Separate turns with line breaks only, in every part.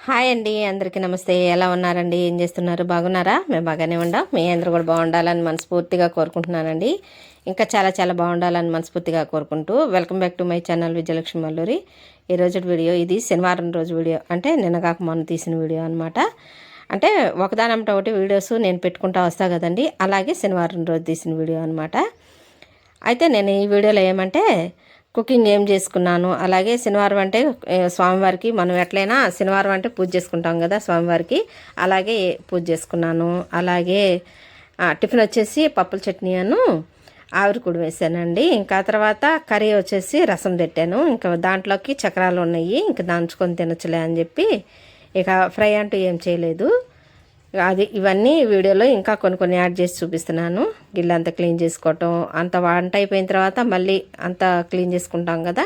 Hi అండి, అందరికీ నమస్తే. ఎలా ఉన్నారండి? ఏం చేస్తున్నారు? బాగున్నారా? మేము బాగానే ఉండాం. మీ అందరూ కూడా బాగుండాలని మనస్ఫూర్తిగా కోరుకుంటున్నానండి. ఇంకా చాలా చాలా బాగుండాలని మనస్ఫూర్తిగా కోరుకుంటూ welcome back to my channel Vijayalakshmi Malluri. ఈరోజు వీడియో ఇది శనివారం రోజు వీడియో, అంటే నిన్న కాక మొన్న తీసిన వీడియో అనమాట. అంటే ఒకదానంటే ఒకటి వీడియోస్ నేను పెట్టుకుంటా వస్తా కదండి, అలాగే శనివారం రోజు తీసిన వీడియో అనమాట. అయితే నేను ఈ వీడియోలో ఏమంటే కుకింగ్ ఏం చేసుకున్నాను, అలాగే శనివారం అంటే స్వామివారికి మనం ఎట్లయినా శనివారం అంటే పూజ చేసుకుంటాం కదా స్వామివారికి, అలాగే పూజ చేసుకున్నాను. అలాగే టిఫిన్ వచ్చేసి పప్పుల చట్నీ అను ఆవిరికుడు వేసానండి. ఇంకా తర్వాత కర్రీ వచ్చేసి రసం పెట్టాను. ఇంకా దాంట్లోకి చక్రాలు ఉన్నాయి, ఇంకా దంచుకొని తినచ్చులే అని చెప్పి ఇక ఫ్రై అంటూ ఏం చేయలేదు. అది ఇవన్నీ వీడియోలో ఇంకా కొన్ని కొన్ని యాడ్ చేసి చూపిస్తున్నాను. గిల్లు అంతా క్లీన్ చేసుకోవటం, అంత వంట అయిపోయిన తర్వాత మళ్ళీ అంతా క్లీన్ చేసుకుంటాం కదా,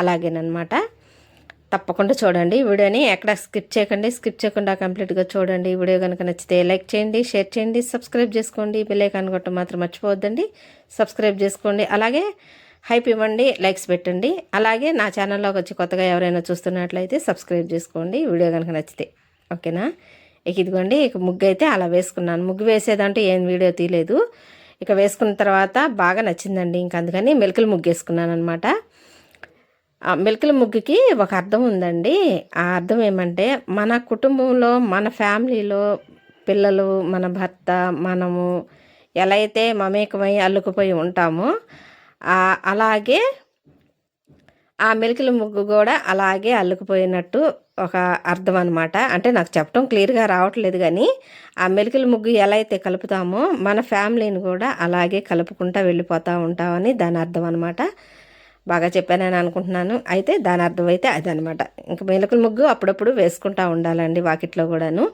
అలాగేనమాట. తప్పకుండా చూడండి వీడియోని, ఎక్కడ స్కిప్ చేయకండి. స్కిప్ చేయకుండా కంప్లీట్గా చూడండి. వీడియో కనుక నచ్చితే లైక్ చేయండి, షేర్ చేయండి, సబ్స్క్రైబ్ చేసుకోండి. బెల్ ఐకాన్ కొట్టడం మాత్రం మర్చిపోవద్దండి. సబ్స్క్రైబ్ చేసుకోండి, అలాగే హైప్ ఇవ్వండి, లైక్స్ పెట్టండి. అలాగే నా ఛానల్లోకి వచ్చి కొత్తగా ఎవరైనా చూస్తున్నట్లయితే సబ్స్క్రైబ్ చేసుకోండి వీడియో కనుక నచ్చితే. ఓకేనా? ఇక ఇదిగోండి, ఇక ముగ్గు అయితే అలా వేసుకున్నాను. ముగ్గు వేసేదంటూ ఏం వీడియో తీయలేదు. ఇక వేసుకున్న తర్వాత బాగా నచ్చిందండి, ఇంక అందుకని మెలికలు ముగ్గు వేసుకున్నాను అనమాట. మెలికల ముగ్గుకి ఒక అర్థం ఉందండి. ఆ అర్థం ఏమంటే, మన కుటుంబంలో మన ఫ్యామిలీలో పిల్లలు, మన భర్త, మనము ఎలా అయితే మమేకమై అల్లుకుపోయి ఉంటామో అలాగే ఆ మెలికల ముగ్గు కూడా అలాగే అల్లుకుపోయినట్టు ఒక అర్థం అనమాట. అంటే నాకు చెప్పడం క్లియర్గా రావట్లేదు, కానీ ఆ మెలికల ముగ్గు ఎలా అయితే కలుపుతామో మన ఫ్యామిలీని కూడా అలాగే కలుపుకుంటూ వెళ్ళిపోతూ ఉంటామని దాని అర్థం అనమాట. బాగా చెప్పానని అనుకుంటున్నాను. అయితే దాని అర్థం అయితే అదనమాట. ఇంకా మెలికల ముగ్గు అప్పుడప్పుడు వేసుకుంటూ ఉండాలండి వాకిట్లో కూడాను.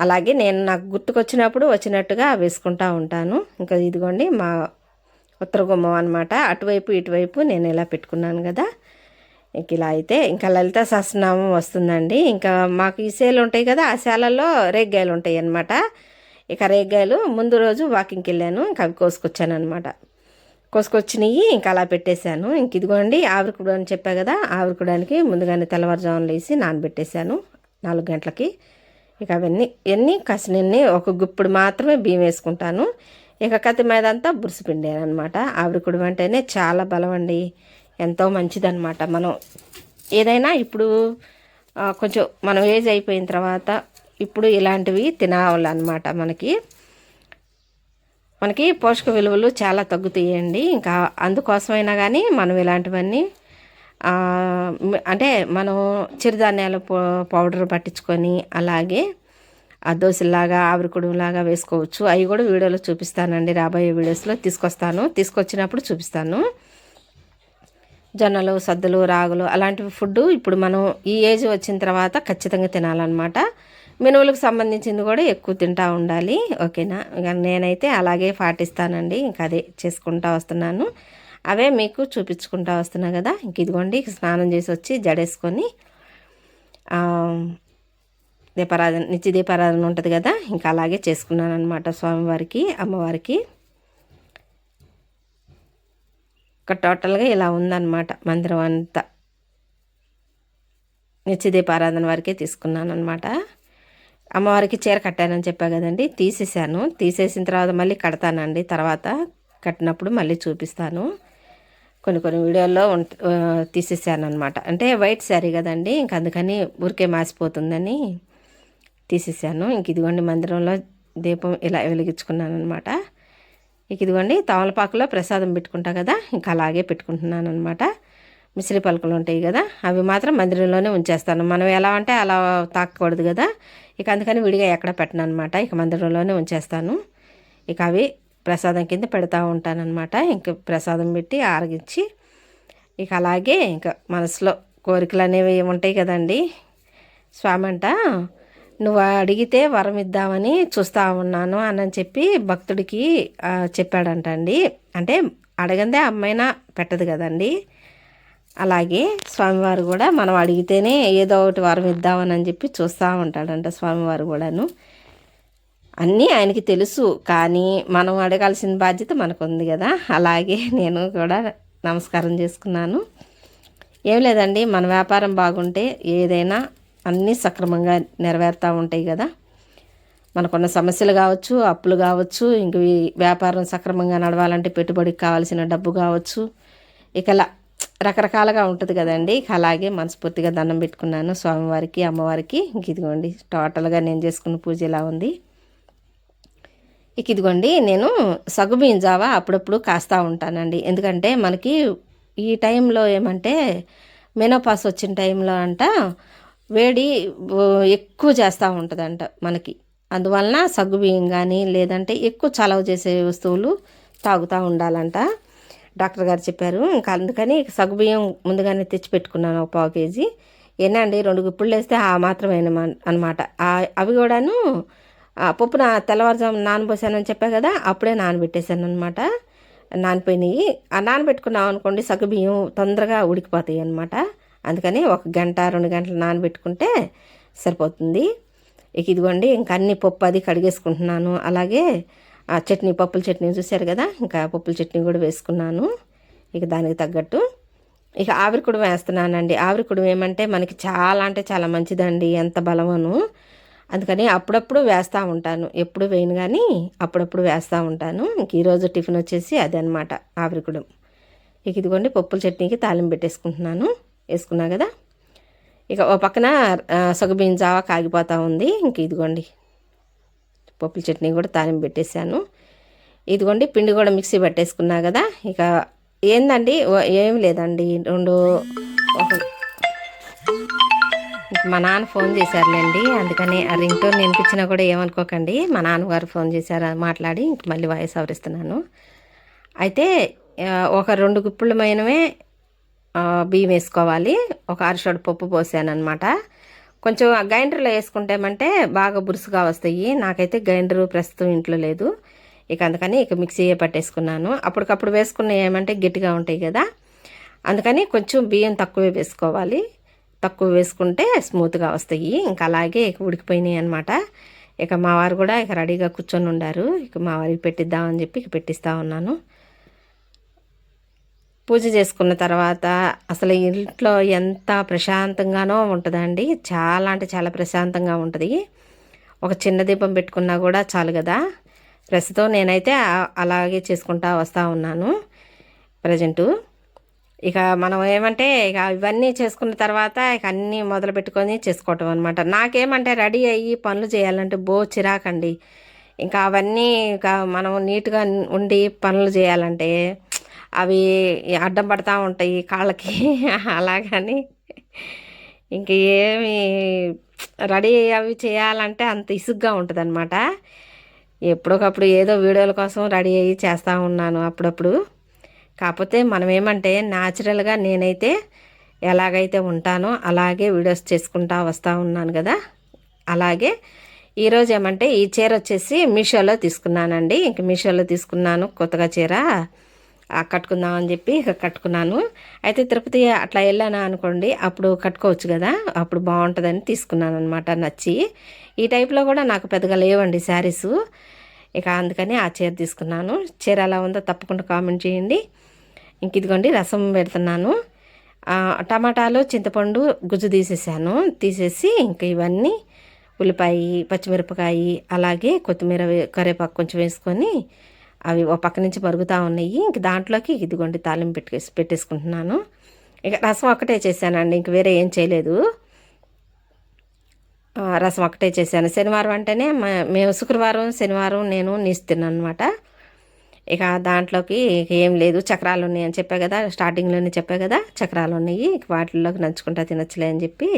అలాగే నేను నాకు గుర్తుకొచ్చినప్పుడు వచ్చినట్టుగా వేసుకుంటూ ఉంటాను. ఇంకా ఇదిగోండి మా ఉత్తర గుమ్మం అనమాట. అటువైపు ఇటువైపు నేను ఇలా పెట్టుకున్నాను కదా. ఇంక ఇలా అయితే ఇంకా లలిత సహస్రనామం వస్తుందండి. ఇంకా మాకు ఈ సేలు ఉంటాయి కదా, ఆ సేలల్లో రేగ్గాయలు ఉంటాయి అన్నమాట. ఇక రేగ్గాయలు ముందు రోజు వాకింగ్కి వెళ్ళాను, ఇంకా అవి కోసుకొచ్చాను అనమాట. కోసుకొచ్చినవి ఇంకా అలా పెట్టేశాను. ఇంక ఇదిగోండి ఆవిరికుడు అని చెప్పా కదా, ఆవిరికుడానికి ముందుగానే తెల్లవారుజామున లేసి నానబెట్టేశాను 4 గంటలకి. ఇక అవన్నీ కసినన్ని ఒక గుప్పుడు మాత్రమే బియ్యం వేసుకుంటాను. ఇక కత్తి మీద అంతా బురుసు పిండాను అనమాట. ఆవిరికుడు అంటేనే చాలా బలం అండి, ఎంతో మంచిదన్నమాట. మనం ఏదైనా ఇప్పుడు కొంచెం మనం ఏజ్ అయిపోయిన తర్వాత ఇప్పుడు ఇలాంటివి తినాలన్నమాట. మనకి పోషక విలువలు చాలా తగ్గుతాయండి. ఇంకా అందుకోసమైనా కానీ మనం ఇలాంటివన్నీ అంటే మనం చిరుధాన్యాల పౌడర్ పట్టించుకొని అలాగే ఆ దోశలాగా ఆవిరికుడులాగా వేసుకోవచ్చు. అవి కూడా వీడియోలో చూపిస్తానండి, రాబోయే వీడియోస్లో తీసుకొచ్చినప్పుడు చూపిస్తాను. జొన్నలు, సద్దలు, రాగులు అలాంటివి ఫుడ్ ఇప్పుడు మనం ఈ ఏజ్ వచ్చిన తర్వాత ఖచ్చితంగా తినాలన్నమాట. మినువులకు సంబంధించింది కూడా ఎక్కువ తింటూ ఉండాలి. ఓకేనా? ఇక నేనైతే అలాగే పాటిస్తానండి. ఇంకా అదే చేసుకుంటూ వస్తున్నాను, అవే మీకు చూపించుకుంటూ వస్తున్నా కదా. ఇంక ఇదిగోండి స్నానం చేసి వచ్చి జడేసుకొని నిత్య దీపారాధన ఉంటుంది కదా, ఇంకా అలాగే చేసుకున్నాను అనమాట. స్వామివారికి, అమ్మవారికి ఒక టోటల్గా ఇలా ఉందన్నమాట. మందిరం అంతా నిత్య దీపారాధన వరకే తీసుకున్నాను అనమాట. అమ్మవారికి చీర కట్టానని చెప్పా కదండి, తీసేసిన తర్వాత మళ్ళీ కడతానండి. తర్వాత కట్టినప్పుడు మళ్ళీ చూపిస్తాను. కొన్ని వీడియోల్లో తీసేసాను అనమాట. అంటే వైట్ శారీ కదండి, ఇంక అందుకని ఊరికే మాసిపోతుందని తీసేసాను. ఇంక ఇదిగోండి మందిరంలో దీపం ఇలా వెలిగించుకున్నాను అనమాట. ఇక ఇదిగోండి తమలపాకులో ప్రసాదం పెట్టుకుంటా కదా, ఇంకా అలాగే పెట్టుకుంటున్నాను అనమాట. మిశ్రీ పలుకులు ఉంటాయి కదా, అవి మాత్రం మందిరంలోనే ఉంచేస్తాను. మనం ఎలా అంటే అలా తాకకూడదు కదా, ఇక అందుకని విడిగా ఎక్కడ పెట్టను అనమాట. ఇక మందిరంలోనే ఉంచేస్తాను. ఇక అవి ప్రసాదం కింద పెడతా ఉంటానన్నమాట. ఇంక ప్రసాదం పెట్టి ఆరగించి ఇక అలాగే ఇంకా మనసులో కోరికలు అనేవి ఉంటాయి కదండి. స్వామి అంట, నువ్వు అడిగితే వరం ఇద్దామని చూస్తూ ఉన్నాను అని చెప్పి భక్తుడికి చెప్పాడంట అండి. అంటే అడగందే అమ్మైనా పెట్టదు కదండి. అలాగే స్వామివారు కూడా మనం అడిగితేనే ఏదో ఒకటి వరం ఇద్దామని చెప్పి చూస్తూ ఉంటాడంట స్వామివారు కూడాను. అన్నీ ఆయనకి తెలుసు, కానీ మనం అడగాల్సిన బాధ్యత మనకు ఉంది కదా. అలాగే నేను కూడా నమస్కారం చేసుకున్నాను. ఏం లేదండి, మన వ్యాపారం బాగుంటే ఏదైనా అన్నీ సక్రమంగా నెరవేరుతూ ఉంటాయి కదా. మనకున్న సమస్యలు కావచ్చు, అప్పులు కావచ్చు, ఇంక వ్యాపారం సక్రమంగా నడవాలంటే పెట్టుబడికి కావాల్సిన డబ్బు కావచ్చు, ఇక ఇలా రకరకాలుగా ఉంటుంది కదండి. ఇక అలాగే మనస్ఫూర్తిగా దండం పెట్టుకున్నాను స్వామివారికి, అమ్మవారికి. ఇంక ఇదిగోండి టోటల్గా నేను చేసుకున్న పూజ ఇలా ఉంది. ఇక ఇదిగోండి నేను సగ్గుబియ్యం జావా అప్పుడప్పుడు కాస్తూ ఉంటానండి. ఎందుకంటే మనకి ఈ టైంలో ఏమంటే మెనోపాస్ వచ్చిన టైంలో అంట వేడి ఎక్కువ చేస్తూ ఉంటుందంట మనకి. అందువలన సగ్గుబియ్యం కానీ లేదంటే ఎక్కువ చలవ చేసే వస్తువులు తాగుతూ ఉండాలంట డాక్టర్ గారు చెప్పారు. ఇంకా అందుకని సగ్గుబియ్యం ముందుగానే తెచ్చి పెట్టుకున్నాను ఒక 1/4 కేజీ. ఏనండి 2 గుప్పుళ్ళు వేస్తే ఆ మాత్రమే అనమాట. అవి కూడాను పప్పున తెల్లవారుజాము నానబోసానని చెప్పా కదా, అప్పుడే నానబెట్టేశాను అనమాట. నానిపోయినాయి. ఆ నానబెట్టుకున్నాం అనుకోండి సగ్గుబియ్యం తొందరగా ఉడికిపోతాయి అనమాట. అందుకని 1 గంట 2 గంటలు నానబెట్టుకుంటే సరిపోతుంది. ఇక ఇదిగోండి ఇంకా అన్ని పప్పు అది కడిగేసుకుంటున్నాను. అలాగే చట్నీ, పప్పుల చట్నీ చూశారు కదా, ఇంకా పప్పుల చట్నీ కూడా వేసుకున్నాను ఇక దానికి తగ్గట్టు. ఇక ఆవిరికుడు వేస్తున్నానండి. ఆవిరికుడు ఏమంటే మనకి చాలా అంటే చాలా మంచిదండి, ఎంత బలమను. అందుకని అప్పుడప్పుడు వేస్తూ ఉంటాను, ఎప్పుడు వేయను కానీ అప్పుడప్పుడు వేస్తూ ఉంటాను. ఇంక ఈరోజు టిఫిన్ వచ్చేసి అదే అనమాట ఆవిరికుడు. ఇక ఇదిగోండి పప్పుల చట్నీకి తాలింపు పెట్టేసుకుంటున్నాను. వేసుకున్నా కదా. ఇక ఓ పక్కన సగ్గుబియ్యం జావా కాగిపోతూ ఉంది. ఇంక ఇదిగోండి పప్పుల చట్నీ కూడా తాలింపు పెట్టేశాను. ఇదిగోండి పిండి కూడా మిక్సీ పట్టేసుకున్నా కదా. ఇక ఏందండి ఏం లేదండి, మా నాన్న ఫోన్ చేశారులేండి, అందుకని ఆ రింగ్ టోన్ వినిపించినా కూడా ఏమనుకోకండి. మా నాన్నగారు ఫోన్ చేశారు, మాట్లాడి ఇంక మళ్ళీ వాయిస్ ఆవరిస్తున్నాను. అయితే ఒక 2 గుప్పులమైనవే బియ్యం వేసుకోవాలి. ఒక అరషోడు పప్పు పోసాను అనమాట. కొంచెం గ్రైండర్లో వేసుకుంటామంటే బాగా బురుసుగా వస్తాయి. నాకైతే గ్రైండరు ప్రస్తుతం ఇంట్లో లేదు. ఇక అందుకని ఇక మిక్సీ పట్టేసుకున్నాను. అప్పటికప్పుడు వేసుకున్న ఏమంటే గట్టిగా ఉంటాయి కదా, అందుకని కొంచెం బియ్యం తక్కువే వేసుకోవాలి. తక్కువ వేసుకుంటే స్మూత్గా వస్తాయి. ఇంకా అలాగే ఇక ఉడికిపోయినాయి అనమాట. ఇక మా వారు కూడా ఇక రెడీగా కూర్చొని ఉండారు. ఇక మా వారికి పెట్టిద్దామని చెప్పి ఇక పెట్టిస్తూ ఉన్నాను. పూజ చేసుకున్న తర్వాత అసలు ఇంట్లో ఎంత ప్రశాంతంగానో ఉంటుందండి. చాలా అంటే చాలా ప్రశాంతంగా ఉంటుంది. ఒక చిన్న దీపం పెట్టుకున్నా కూడా చాలు కదా. ప్రస్తుతం నేనైతే అలాగే చేసుకుంటా వస్తూ ఉన్నాను ప్రజెంటు. ఇక మనం ఏమంటే ఇక ఇవన్నీ చేసుకున్న తర్వాత ఇక అన్నీ మొదలు పెట్టుకొని చేసుకోవటం అనమాట. నాకేమంటే రెడీ అయ్యి పనులు చేయాలంటే చిరాకండి. ఇంకా అవన్నీ ఇక మనం నీట్గా ఉండి పనులు చేయాలంటే అవి అడ్డం పడతా ఉంటాయి కాళ్ళకి. అలాగని ఇంక ఏమి రెడీ అవి చేయాలంటే అంత ఇసుగ్గా ఉంటుంది అనమాట. ఎప్పటికప్పుడు ఏదో వీడియోల కోసం రెడీ అయ్యి చేస్తూ ఉన్నాను అప్పుడప్పుడు. కాకపోతే మనం ఏమంటే న్యాచురల్గా నేనైతే ఎలాగైతే ఉంటానో అలాగే వీడియోస్ చేసుకుంటా వస్తూ ఉన్నాను కదా. అలాగే ఈరోజు ఏమంటే ఈ చీర వచ్చేసి మీషోలో తీసుకున్నానండి. ఇంక మీషోలో తీసుకున్నాను కొత్తగా చీర కట్టుకుందామని చెప్పి ఇక కట్టుకున్నాను. అయితే తిరుపతి అట్లా వెళ్ళాను అనుకోండి, అప్పుడు కట్టుకోవచ్చు కదా, అప్పుడు బాగుంటుందని తీసుకున్నాను అనమాట. నచ్చి ఈ టైప్లో కూడా నాకు పెద్దగా లేవండి శారీసు. ఇక అందుకని ఆ చీర తీసుకున్నాను. చీర ఎలా ఉందో తప్పకుండా కామెంట్ చేయండి. ఇంక ఇదిగోండి రసం పెడుతున్నాను. టమాటాలు, చింతపండు గుజ్జు తీసేసి ఇంక ఇవన్నీ ఉల్లిపాయ, పచ్చిమిరపకాయ, అలాగే కొత్తిమీర, కరివేపాకు కొంచెం వేసుకొని అవి ఒక పక్క నుంచి మరుగుతూ ఉన్నాయి. ఇంక దాంట్లోకి ఇదిగోండి తాలింపు పెట్టేసుకుంటున్నాను. ఇక రసం ఒక్కటే చేశానండి, ఇంక వేరే ఏం చేయలేదు. రసం ఒక్కటే చేశాను. శనివారం అంటేనే మేము శుక్రవారం శనివారం నేను నీసు తిన్నాను అనమాట. ఇక దాంట్లోకి ఇక ఏం లేదు, చక్రాలు ఉన్నాయి అని చెప్పా కదా, స్టార్టింగ్లోనే చెప్పా కదా చక్రాలు ఉన్నాయి. ఇక వాటిల్లోకి నంచుకుంటా తినొచ్చులే అని చెప్పి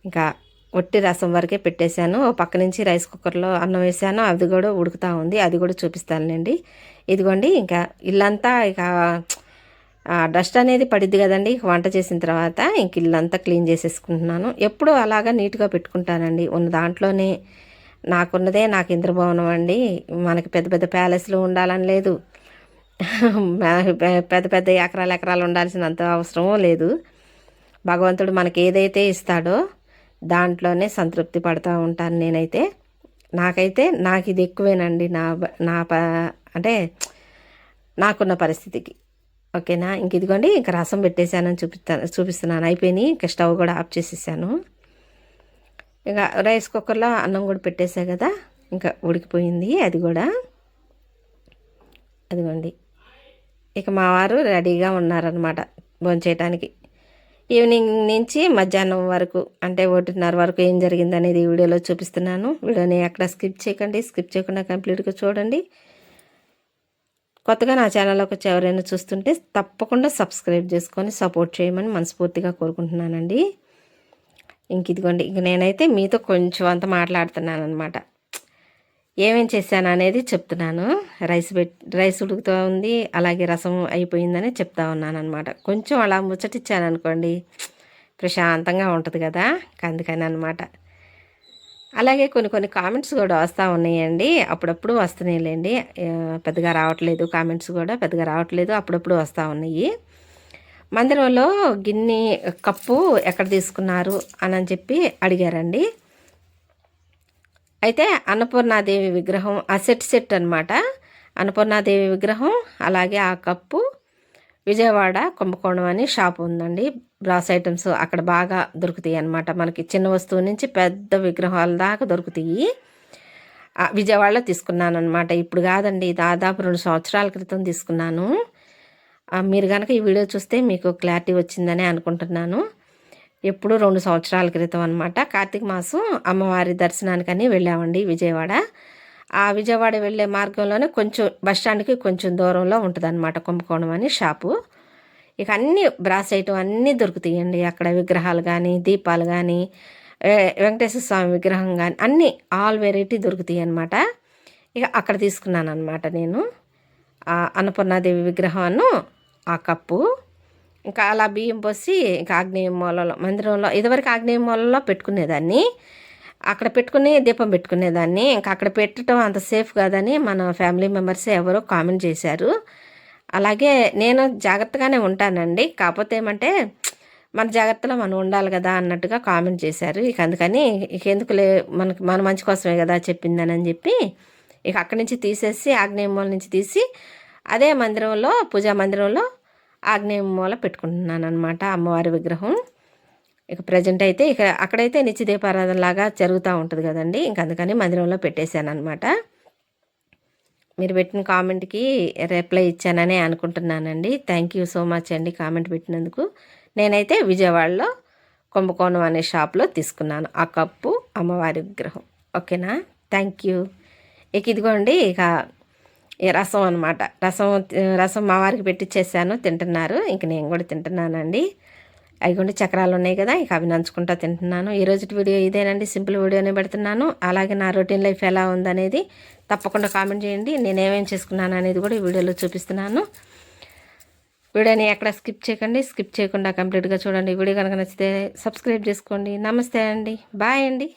ఇంకా ఒట్టి రసం వరకే పెట్టేశాను. పక్క నుంచి రైస్ కుక్కర్లో అన్నం వేసాను, అది కూడా ఉడుకుతూ ఉంది, అది కూడా చూపిస్తానులేండి. ఇదిగోండి ఇంకా ఇల్లంతా ఇక డస్ట్ అనేది పడిద్ది కదండి వంట చేసిన తర్వాత. ఇంక ఇల్లంతా క్లీన్ చేసేసుకుంటున్నాను. ఎప్పుడూ అలాగా నీట్గా పెట్టుకుంటానండి. ఉన్న దాంట్లోనే నాకున్నదే నాకు ఇంద్రభవనం అండి. మనకి పెద్ద పెద్ద ప్యాలెస్లు ఉండాలని లేదు, పెద్ద పెద్ద ఎకరాలు ఉండాల్సినంత అవసరం లేదు. భగవంతుడు మనకి ఏదైతే ఇస్తాడో దాంట్లోనే సంతృప్తి పడుతూ ఉంటాను నేనైతే. నాకు ఇది ఎక్కువేనండి అంటే నాకున్న పరిస్థితికి. ఓకేనా. ఇంక ఇదిగోండి ఇంక రసం పెట్టేశానని చూపిస్తున్నాను. అయిపోయినాయి. ఇంక స్టవ్ కూడా ఆఫ్ చేసేసాను. ఇక రైస్ కుక్కర్లో అన్నం కూడా పెట్టేసా కదా, ఇంకా ఉడికిపోయింది అది కూడా. అదిగోండి, ఇక మా వారు రెడీగా ఉన్నారనమాట భోంచేయటానికి. ఈవినింగ్ నుంచి మధ్యాహ్నం వరకు అంటే 1:30 వరకు ఏం జరిగింది అనేది ఈ వీడియోలో చూపిస్తున్నాను. వీడియోని ఎక్కడ స్కిప్ చేయకండి, స్కిప్ చేయకుండా కంప్లీట్గా చూడండి. కొత్తగా నా ఛానల్లోకి వచ్చి ఎవరైనా చూస్తుంటే తప్పకుండా సబ్స్క్రైబ్ చేసుకొని సపోర్ట్ చేయమని మనస్ఫూర్తిగా కోరుకుంటున్నానండి. ఇదిగోండి, నేనైతే మీతో కొంచెం అంత మాట్లాడుతున్నాను అనమాట. ఏమేం చేశాను అనేది చెప్తున్నాను. రైస్ ఉడుకుతూ ఉంది, అలాగే రసం అయిపోయిందని చెప్తా ఉన్నాను అనమాట. కొంచెం అలా ముచ్చటిచ్చాను అనుకోండి, ప్రశాంతంగా ఉంటుంది కదా, అందుకని అనమాట. అలాగే కొన్ని కామెంట్స్ కూడా వస్తూ ఉన్నాయండి, అప్పుడప్పుడు వస్తున్నాయిలేండి. పెద్దగా రావట్లేదు, కామెంట్స్ కూడా పెద్దగా రావట్లేదు, అప్పుడప్పుడు వస్తూ ఉన్నాయి. మందిరంలో గిన్నె కప్పు ఎక్కడ తీసుకున్నారు అని చెప్పి అడిగారండి. అయితే అన్నపూర్ణాదేవి విగ్రహం ఆ సెట్ అనమాట. అన్నపూర్ణాదేవి విగ్రహం, అలాగే ఆ కప్పు విజయవాడ కుంభకోణం అని షాప్ ఉందండి. బ్రాస్ ఐటమ్స్ అక్కడ బాగా దొరుకుతాయి అన్నమాట. మనకి చిన్న వస్తువు నుంచి పెద్ద విగ్రహాల దాకా దొరుకుతాయి. విజయవాడలో తీసుకున్నాను అనమాట. ఇప్పుడు కాదండి, దాదాపు 2 సంవత్సరాల క్రితం తీసుకున్నాను. మీరు కనుక ఈ వీడియో చూస్తే మీకు క్లారిటీ వచ్చిందని అనుకుంటున్నాను. ఎప్పుడు 2 సంవత్సరాల క్రితం అనమాట. కార్తీక మాసం అమ్మవారి దర్శనానికని వెళ్ళామండి విజయవాడ. ఆ విజయవాడ వెళ్ళే మార్గంలోనే కొంచెం బస్టాండ్కి కొంచెం దూరంలో ఉంటుంది అనమాట కుంభకోణం అని షాపు. ఇక అన్నీ బ్రాస్ ఐటమ్ అన్నీ దొరుకుతాయండి అక్కడ. విగ్రహాలు కానీ, దీపాలు కానీ, వెంకటేశ్వర స్వామి విగ్రహం కానీ అన్నీ ఆల్ వెరైటీ దొరుకుతాయి అనమాట. ఇక అక్కడ తీసుకున్నాను అనమాట నేను అన్నపూర్ణాదేవి విగ్రహాన్ని, ఆ కప్పు. ఇంకా అలా బియ్యం పోసి ఇంకా ఆగ్నేయ మూలలో మందిరంలో, ఇదివరకు ఆగ్నేయ మూలలో పెట్టుకునేదాన్ని, అక్కడ పెట్టుకుని దీపం పెట్టుకునేదాన్ని. ఇంకా అక్కడ పెట్టడం అంత సేఫ్ కాదని మన ఫ్యామిలీ మెంబర్స్ ఎవరో కామెంట్ చేశారు. అలాగే నేను జాగ్రత్తగానే ఉంటానండి, కాకపోతే ఏమంటే మన జాగ్రత్తలో మనం ఉండాలి కదా అన్నట్టుగా కామెంట్ చేశారు. ఇక అందుకని ఎందుకులే, మన మంచి కోసమే కదా చెప్పిందని చెప్పి ఇక అక్కడి నుంచి తీసేసి ఆగ్నేయ మూల నుంచి తీసి అదే మందిరంలో, పూజా మందిరంలో ఆగ్నేయ మూల పెట్టుకుంటున్నాను అనమాట అమ్మవారి విగ్రహం. ఇక ప్రజెంట్ అయితే ఇక అక్కడైతే నిత్య దీపారాధన లాగా జరుగుతూ ఉంటుంది కదండి, ఇంక అందుకని మందిరంలో పెట్టేశాను అనమాట. మీరు పెట్టిన కామెంట్కి రిప్లై ఇచ్చాననే అనుకుంటున్నానండి. థ్యాంక్ యూ సో మచ్ అండి కామెంట్ పెట్టినందుకు. నేనైతే విజయవాడలో కుంభకోణం అనే షాప్లో తీసుకున్నాను ఆ కప్పు, అమ్మవారి విగ్రహం. ఓకేనా, థ్యాంక్ యూ. ఇక ఇదిగోండి, ఇక రసం అనమాట. రసం మా వారికి పెట్టించేసాను, తింటున్నారు. ఇంక నేను కూడా తింటున్నానండి. అవి చక్రాలు ఉన్నాయి కదా, ఇక అవి నంచుకుంటా తింటున్నాను. ఈరోజు వీడియో ఇదేనండి, సింపుల్ వీడియోనే పెడుతున్నాను. అలాగే నా రొటీన్ లైఫ్ ఎలా ఉందనేది తప్పకుండా కామెంట్ చేయండి. నేను ఏమేమి చేసుకున్నాను అనేది కూడా ఈ వీడియోలో చూపిస్తున్నాను. వీడియోని ఎక్కడ స్కిప్ చేయకండి, స్కిప్ చేయకుండా కంప్లీట్గా చూడండి. వీడియో కనుక నచ్చితే సబ్స్క్రైబ్ చేసుకోండి. నమస్తే అండి, బాయ్ అండి.